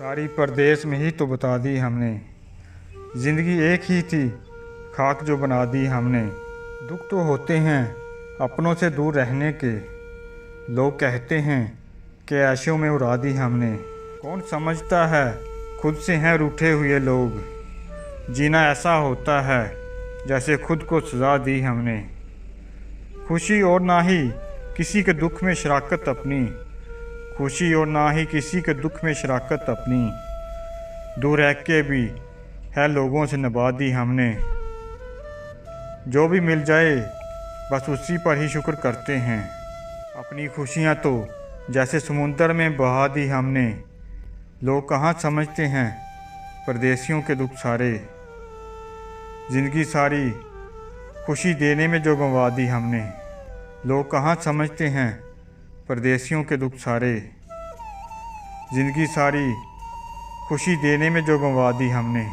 सारी परदेस में ही तो बता दी हमने, ज़िंदगी एक ही थी खाक जो बना दी हमने। दुख तो होते हैं अपनों से दूर रहने के, लोग कहते हैं कि ऐशों में उड़ा दी हमने। कौन समझता है खुद से हैं रूठे हुए लोग, जीना ऐसा होता है जैसे खुद को सजा दी हमने। खुशी और ना ही किसी के दुख में शराकत अपनी, खुशी और ना ही किसी के दुख में शराकत अपनी। दूर रह के भी है लोगों से निभा दी हमने। जो भी मिल जाए बस उसी पर ही शुक्र करते हैं। अपनी खुशियाँ तो जैसे समुंदर में बहा दी हमने। लोग कहाँ समझते हैं परदेसियों के दुख सारे, ज़िंदगी सारी खुशी देने में जो गंवा दी हमने। लोग कहाँ समझते हैं परदेसियों के दुख सारे, ज़िंदगी सारी खुशी देने में जो गंवा दी हमने।